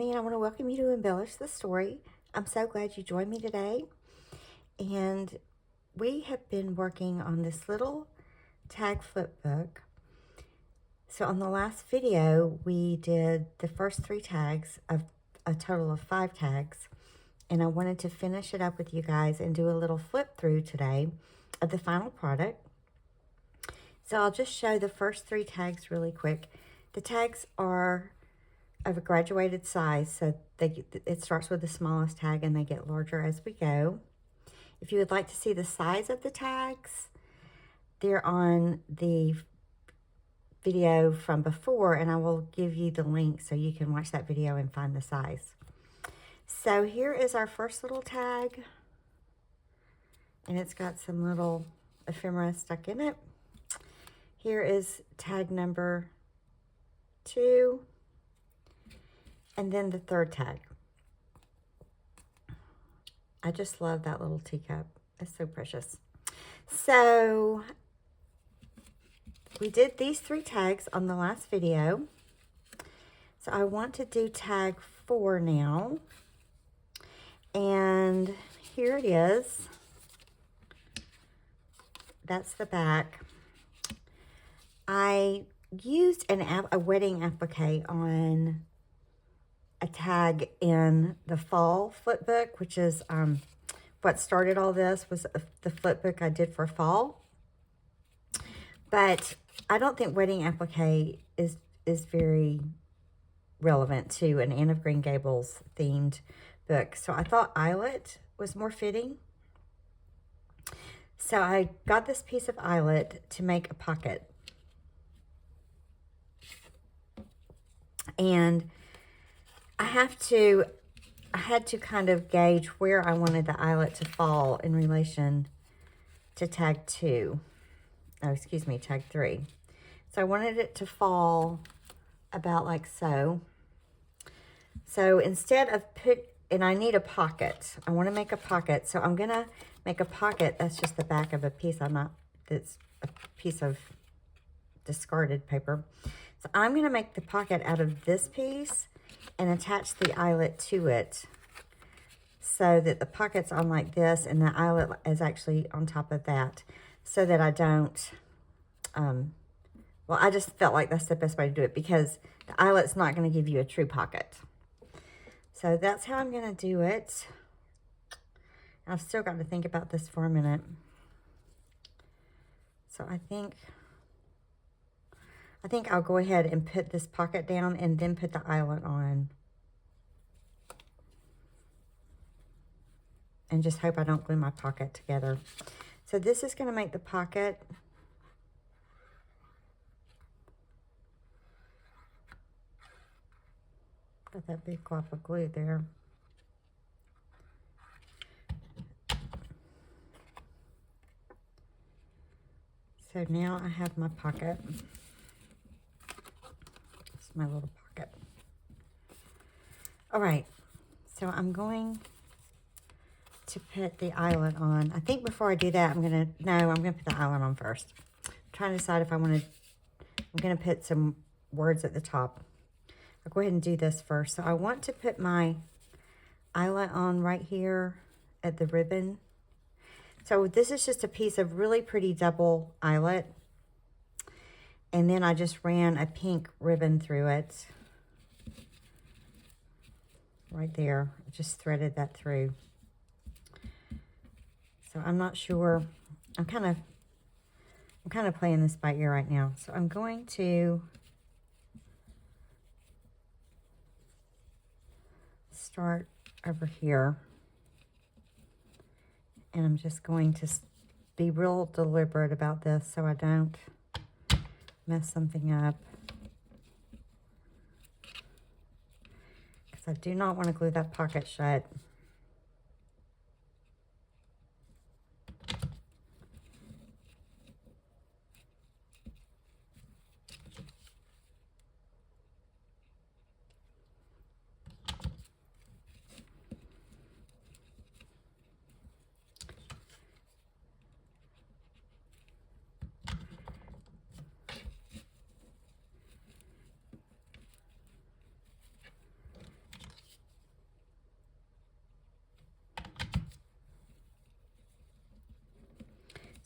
Shabby, and I want to welcome you to Embellish the Story. I'm so glad you joined me today. And we have been working on this little tag flip book. So on the last video, we did the first 3 tags of a total of 5 tags. And I wanted to finish it up with you guys and do a little flip through today of the final product. So I'll just show the first 3 tags really quick. The tags are of a graduated size, so it starts with the smallest tag and they get larger as we go. If you would like to see the size of the tags, they're on the video from before, and I will give you the link so you can watch that video and find the size. So here is our first little tag, and it's got some little ephemera stuck in it. Here is tag number 2. And then the 3rd tag. I just love that little teacup. It's so precious. So we did these 3 tags on the last video. So I want to do tag 4 now. And here it is. That's the back. I used a wedding applique on a tag in the fall flip book, which is what started all this, was the flip book I did for fall. But I don't think wedding applique is very relevant to an Anne of Green Gables themed book. So I thought eyelet was more fitting. So I got this piece of eyelet to make a pocket. And I had to kind of gauge where I wanted the eyelet to fall in relation to tag 2. Oh, excuse me, tag 3. So I wanted it to fall about like so. So instead of and I need a pocket. I want to make a pocket. So I'm going to make a pocket. That's just the back of a piece. That's a piece of discarded paper. So I'm going to make the pocket out of this piece and attach the eyelet to it so that the pocket's on like this and the eyelet is actually on top of that, so that I don't, well, I just felt like that's the best way to do it because the eyelet's not going to give you a true pocket. So that's how I'm going to do it. I've still got to think about this for a minute. So I think I'll go ahead and put this pocket down and then put the eyelet on. And just hope I don't glue my pocket together. So this is going to make the pocket. Got that big glop of glue there. So now I have my pocket. My little pocket. All right, so I'm going to put the eyelet on. I think before I do that, I'm gonna put the eyelet on first. I'm trying to decide if I want to. I'm gonna put some words at the top. I'll go ahead and do this first. So I want to put my eyelet on right here at the ribbon. So this is just a piece of really pretty double eyelet. And then I just ran a pink ribbon through it. Right there. I just threaded that through. So I'm not sure. I'm kind of playing this by ear right now. So I'm going to start over here. And I'm just going to be real deliberate about this so I don't mess something up, because I do not want to glue that pocket shut.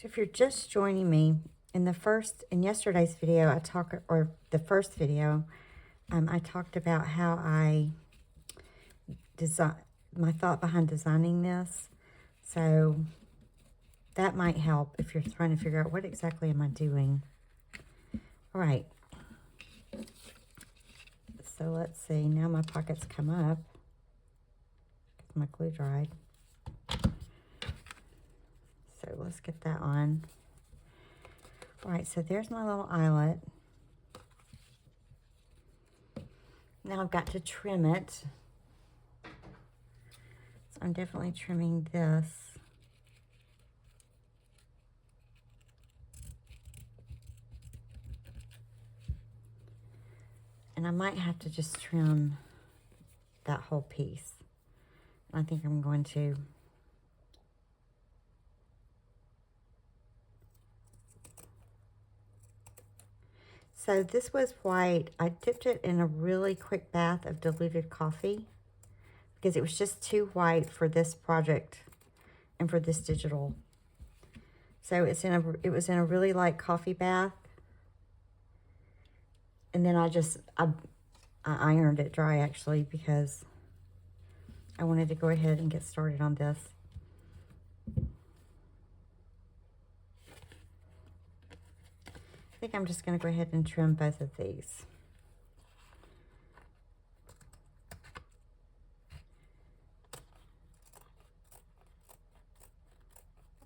So if you're just joining me, in yesterday's video, I talked about how I design, my thought behind designing this. So that might help if you're trying to figure out what exactly am I doing. All right. So let's see, now my pockets come up. My glue dried. So let's get that on. All right, so there's my little eyelet. Now I've got to trim it. So I'm definitely trimming this. And I might have to just trim that whole piece. I think I'm going to. So this was white. I dipped it in a really quick bath of diluted coffee because it was just too white for this project and for this digital. So it was in a really light coffee bath. And then I ironed it dry actually because I wanted to go ahead and get started on this. I think I'm just going to go ahead and trim both of these.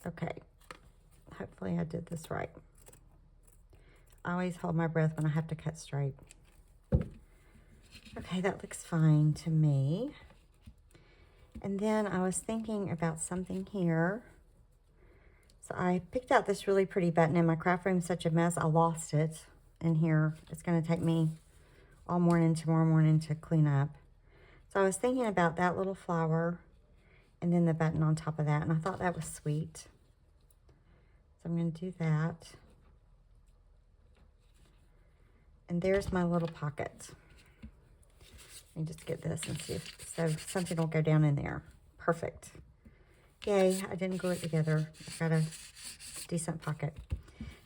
Okay, hopefully I did this right. I always hold my breath when I have to cut straight. Okay, that looks fine to me. And then I was thinking about something here. So I picked out this really pretty button, and my craft room's such a mess, I lost it in here. It's going to take me all morning tomorrow morning to clean up. So I was thinking about that little flower and then the button on top of that, and I thought that was sweet. So I'm going to do that. And there's my little pocket. Let me just get this and see if something will go down in there. Perfect. Yay, I didn't glue it together. I've got a decent pocket.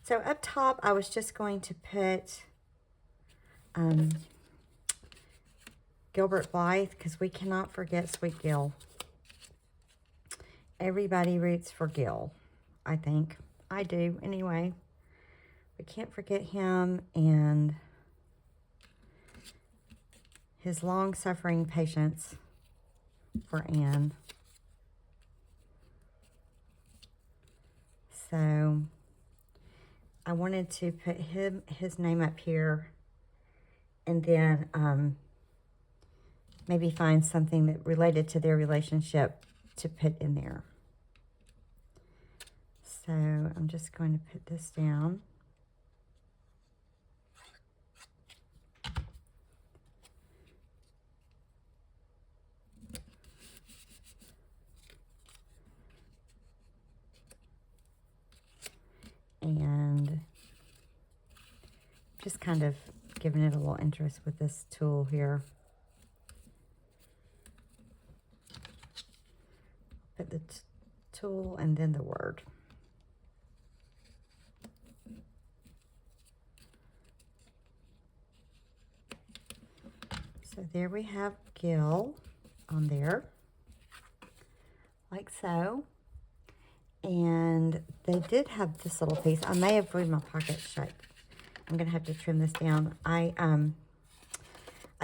So up top, I was just going to put Gilbert Blythe, because we cannot forget Sweet Gil. Everybody roots for Gil, I think. I do, anyway. We can't forget him and his long-suffering patience for Anne. So I wanted to put his name up here, and then maybe find something that related to their relationship to put in there. So I'm just going to put this down. And just kind of giving it a little interest with this tool here. Put the tool and then the word. So there we have Gil on there, like so. And they did have this little piece. I may have glued my pocket shut. I'm gonna have to trim this down. I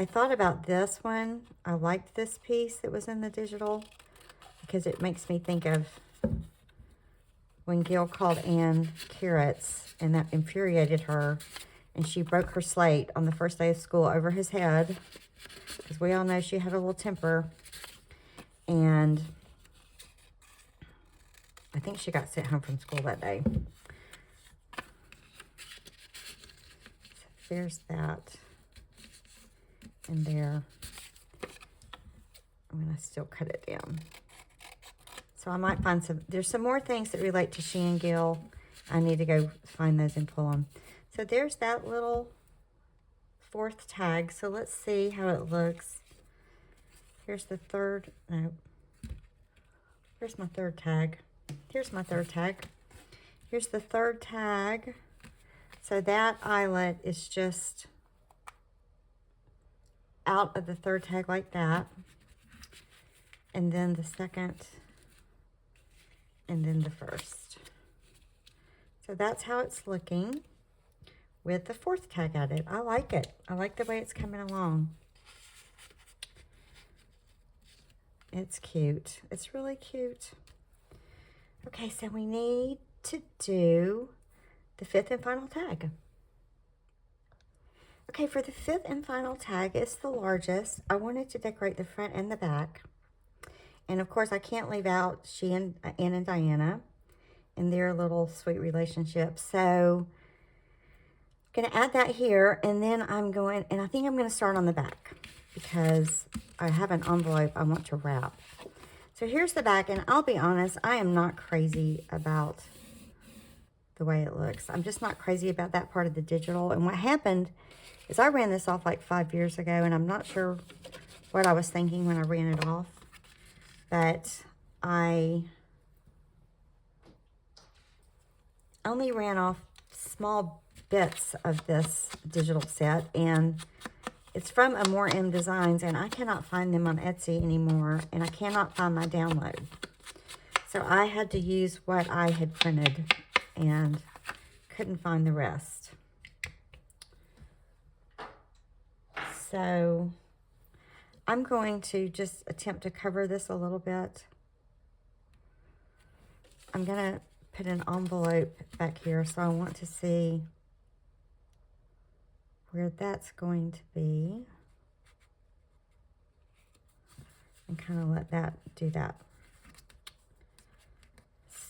thought about this one. I liked this piece that was in the digital because it makes me think of when Gil called Anne carrots, and that infuriated her, and she broke her slate on the first day of school over his head, because we all know she had a little temper, and I think she got sent home from school that day. So there's that in there. I'm going to still cut it down. So I might find there's some more things that relate to she and Gil. I need to go find those and pull them. So there's that little fourth tag. So let's see how it looks. Here's the third. No. Here's my third tag. Here's my third tag. Here's the third tag. So that eyelet is just out of the third tag like that. And then the second, and then the first. So that's how it's looking with the fourth tag added. I like it. I like the way it's coming along. It's cute. It's really cute. Okay, so we need to do the fifth and final tag. Okay, for the fifth and final tag, it's the largest. I wanted to decorate the front and the back. And of course, I can't leave out Anne and Diana and their little sweet relationship. So I'm going to add that here, and then I'm going, and I think I'm going to start on the back because I have an envelope I want to wrap. So here's the back, and I'll be honest, I am not crazy about the way it looks. I'm just not crazy about that part of the digital. And what happened is I ran this off like 5 years ago, and I'm not sure what I was thinking when I ran it off, but I only ran off small bits of this digital set, and it's from AmorMDesigns, and I cannot find them on Etsy anymore, and I cannot find my download. So I had to use what I had printed and couldn't find the rest. So I'm going to just attempt to cover this a little bit. I'm going to put an envelope back here, so I want to see where that's going to be and kind of let that do that.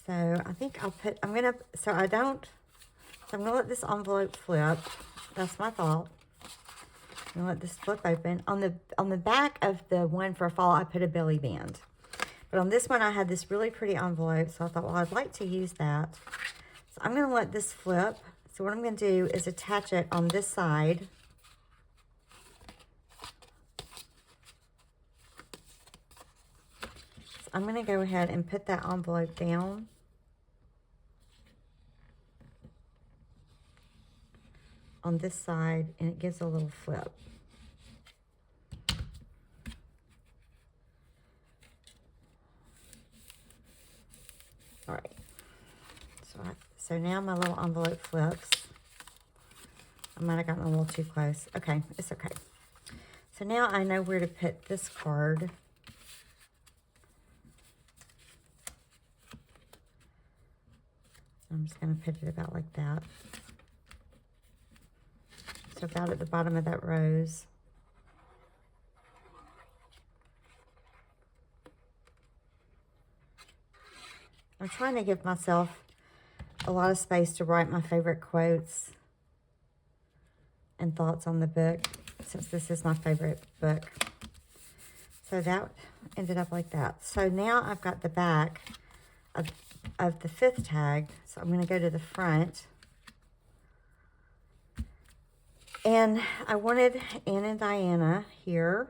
So I think I'll put, I'm going to let this envelope flip. That's my thought. I'm going to let this flip open. On the back of the one for fall, I put a belly band. But on this one, I had this really pretty envelope, so I thought, well, I'd like to use that. So I'm going to let this flip. So what I'm going to do is attach it on this side. So I'm going to go ahead and put that envelope down. On this side, and it gives a little flip. All right. So now my little envelope flips. I might have gotten a little too close. Okay, it's okay. So now I know where to put this card. I'm just going to put it about like that. So about at the bottom of that rose. I'm trying to give myself a lot of space to write my favorite quotes and thoughts on the book, since this is my favorite book. So that ended up like that. So now I've got the back of the fifth tag. So I'm going to go to the front. And I wanted Anne and Diana here.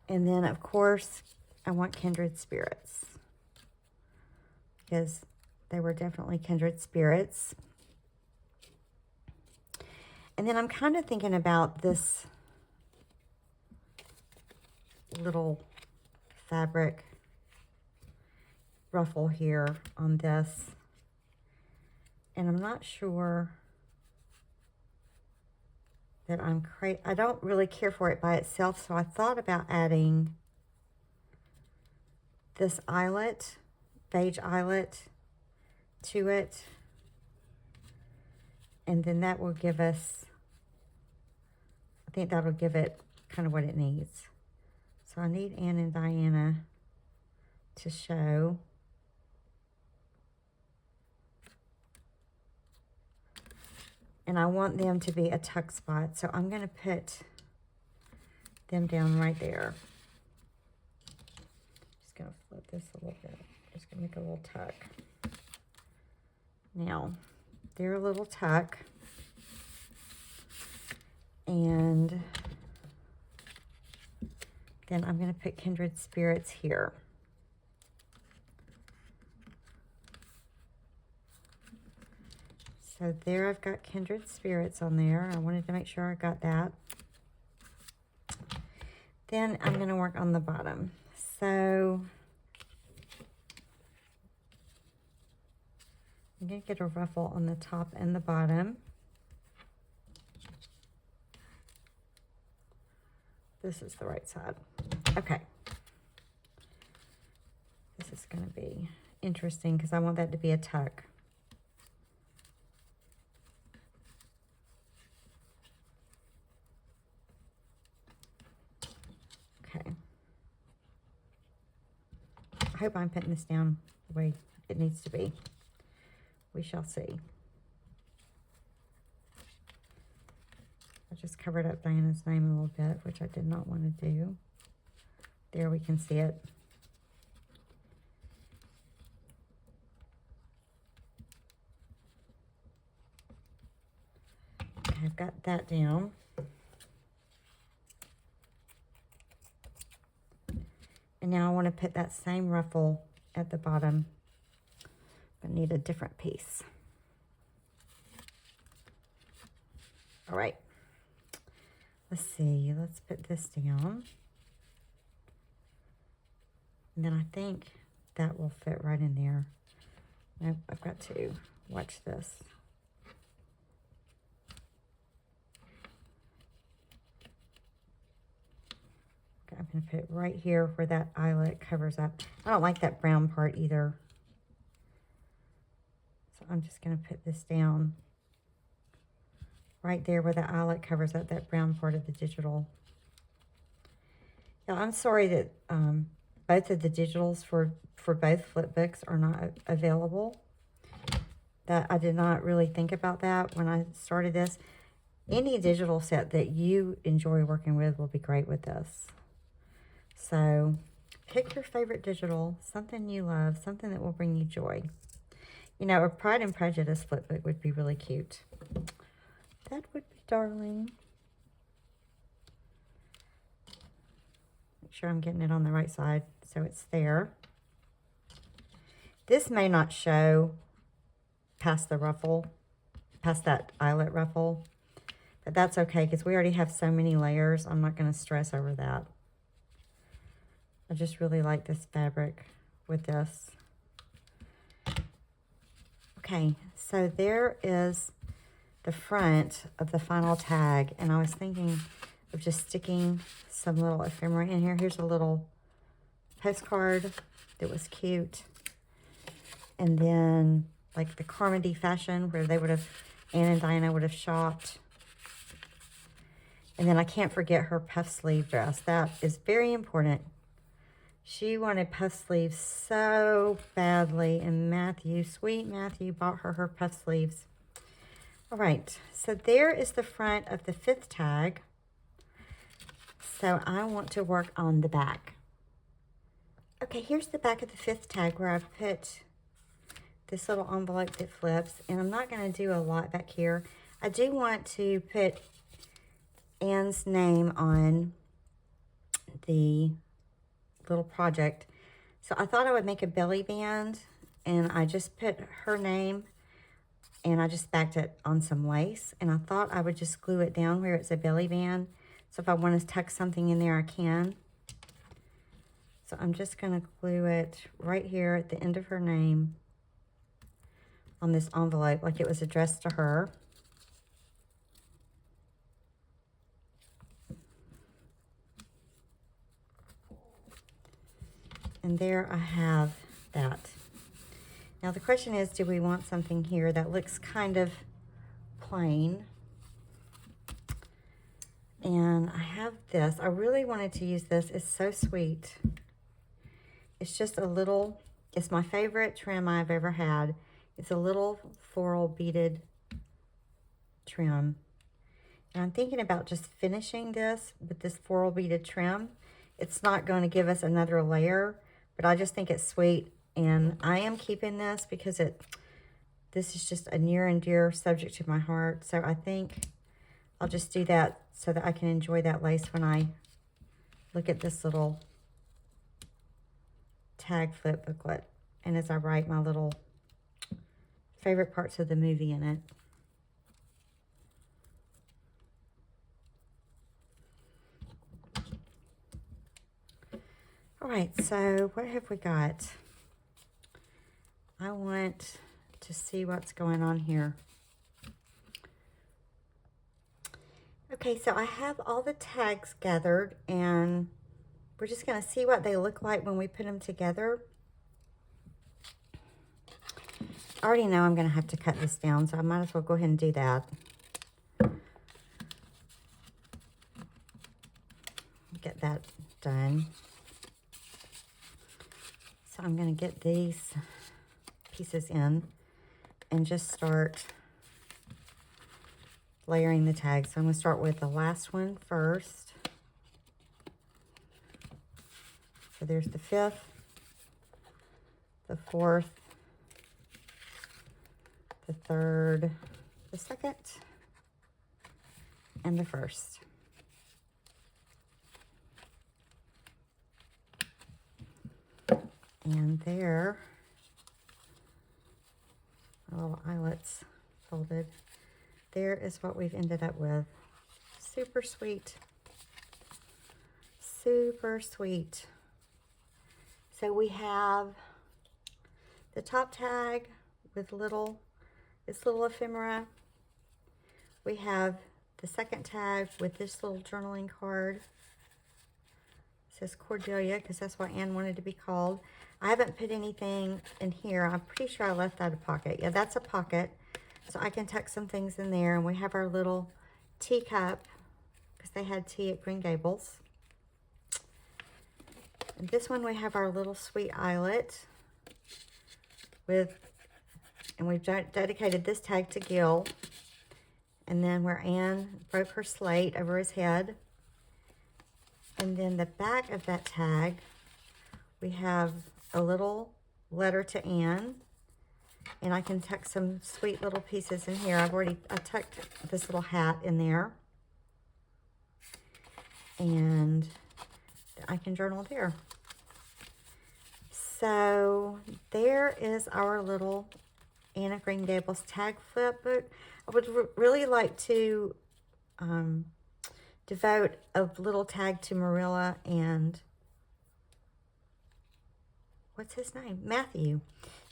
And then, of course, I want kindred spirits, because they were definitely kindred spirits. And then I'm kind of thinking about this little fabric ruffle here on this. And I'm not sure that I don't really care for it by itself, so I thought about adding this eyelet, beige eyelet, to it, and then that will give us, I think that'll give it kind of what it needs. So I need Anne and Diana to show. And I want them to be a tuck spot, so I'm going to put them down right there. Just going to flip this a little bit. Just going to make a little tuck. Now, they're a little tuck. And then I'm going to put kindred spirits here. So there I've got Kindred Spirits on there. I wanted to make sure I got that. Then I'm going to work on the bottom. So I'm going to get a ruffle on the top and the bottom. This is the right side. Okay. This is going to be interesting because I want that to be a tuck. Okay. I hope I'm putting this down the way it needs to be. We shall see. I just covered up Diana's name a little bit, which I did not want to do. There we can see it. Okay, I've got that down. And now I want to put that same ruffle at the bottom, but need a different piece. All right. Let's see. Let's put this down. And then I think that will fit right in there. Nope, I've got to watch this. Okay, I'm going to put it right here where that eyelet covers up. I don't like that brown part either. So I'm just going to put this down right there where the eyelet covers up that brown part of the digital. Yeah, I'm sorry that both of the digitals for both flip books are not available. That I did not really think about that when I started this. Any digital set that you enjoy working with will be great with this. So pick your favorite digital, something you love, something that will bring you joy. You know, a Pride and Prejudice flip book would be really cute. That would be darling. Make sure I'm getting it on the right side so it's there. This may not show past the ruffle, past that eyelet ruffle, but that's okay because we already have so many layers. I'm not going to stress over that. I just really like this fabric with this. Okay, so there is the front of the final tag, and I was thinking of just sticking some little ephemera in here. Here's a little postcard that was cute, and then like the Carmody fashion where they would have, Anne and Diana would have shopped. And then I can't forget her puff sleeve dress. That is very important. She wanted puff sleeves so badly, and Matthew, sweet Matthew, bought her puff sleeves. All right, so there is the front of the 5th tag. So I want to work on the back. Okay, here's the back of the 5th tag where I've put this little envelope that flips, and I'm not going to do a lot back here. I do want to put Anne's name on the little project. So I thought I would make a belly band, and I just put her name, and I just backed it on some lace, and I thought I would just glue it down where it's a belly band. So if I want to tuck something in there, I can. So I'm just going to glue it right here at the end of her name on this envelope like it was addressed to her. And there I have that. Now the question is, do we want something here that looks kind of plain? And I have this. I really wanted to use this. It's so sweet. It's just a little, it's my favorite trim I've ever had. It's a little floral beaded trim. And I'm thinking about just finishing this with this floral beaded trim. It's not going to give us another layer, but I just think it's sweet. And I am keeping this because this is just a near and dear subject to my heart. So I think I'll just do that so that I can enjoy that lace when I look at this little tag flip booklet. And as I write my little favorite parts of the movie in it. All right, so what have we got? I want to see what's going on here. Okay, so I have all the tags gathered, and we're just going to see what they look like when we put them together. I already know I'm going to have to cut this down, so I might as well go ahead and do that. Get that done. So I'm going to get these pieces in and just start layering the tags. So I'm going to start with the last one first. So there's the 5th, the 4th, the 3rd, the 2nd, and the 1st. And there, my little eyelets folded. There is what we've ended up with. Super sweet. Super sweet. So we have the top tag with this little ephemera. We have the second tag with this little journaling card. It says Cordelia because that's what Anne wanted to be called. I haven't put anything in here. I'm pretty sure I left that a pocket. Yeah, that's a pocket. So I can tuck some things in there. And we have our little teacup because they had tea at Green Gables. And this one we have our little sweet eyelet and we've dedicated this tag to Gil. And then where Anne broke her slate over his head. And then the back of that tag, we have a little letter to Anne. And I can tuck some sweet little pieces in here. I tucked this little hat in there. And I can journal there. So there is our little Anne of Green Gables tag flip book. I would really like to devote a little tag to Marilla and what's his name? Matthew.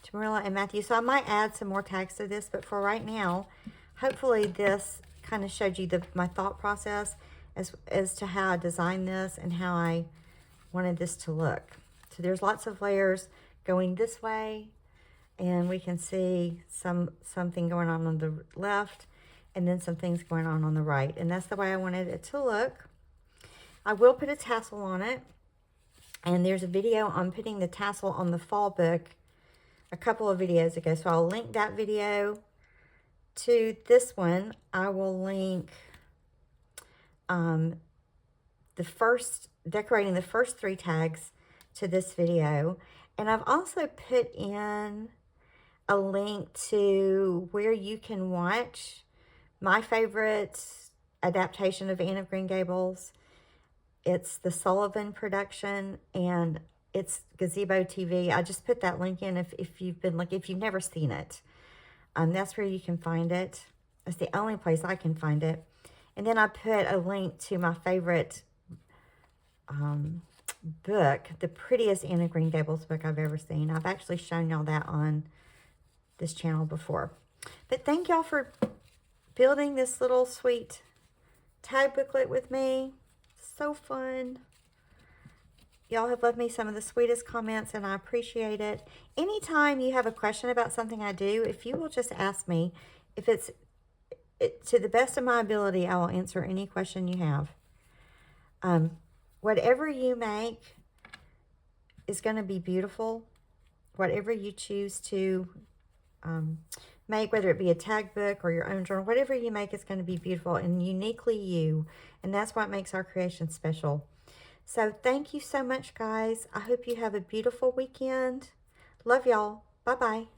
To Marilla and Matthew. So I might add some more tags to this, but for right now, hopefully this kind of showed you my thought process as to how I designed this and how I wanted this to look. So there's lots of layers going this way, and we can see something going on the left, and then some things going on the right. And that's the way I wanted it to look. I will put a tassel on it, and there's a video on putting the tassel on the fall book a couple of videos ago. So I'll link that video to this one. I will link decorating the first 3 tags to this video. And I've also put in a link to where you can watch my favorite adaptation of Anne of Green Gables. It's the Sullivan production, and it's Gazebo TV. I just put that link in if you've never seen it. That's where you can find it. It's the only place I can find it. And then I put a link to my favorite book, the prettiest Anne of Green Gables book I've ever seen. I've actually shown y'all that on this channel before. But thank y'all for building this little sweet tag booklet with me. So fun. Y'all have left me some of the sweetest comments, and I appreciate it. Anytime you have a question about something I do, if you will just ask me, if it's to the best of my ability, I will answer any question you have. Whatever you make is going to be beautiful. Whatever you choose to make, whether it be a tag book or your own journal, whatever you make is going to be beautiful and uniquely you. And that's what makes our creation special. So thank you so much, guys. I hope you have a beautiful weekend. Love y'all. Bye-bye.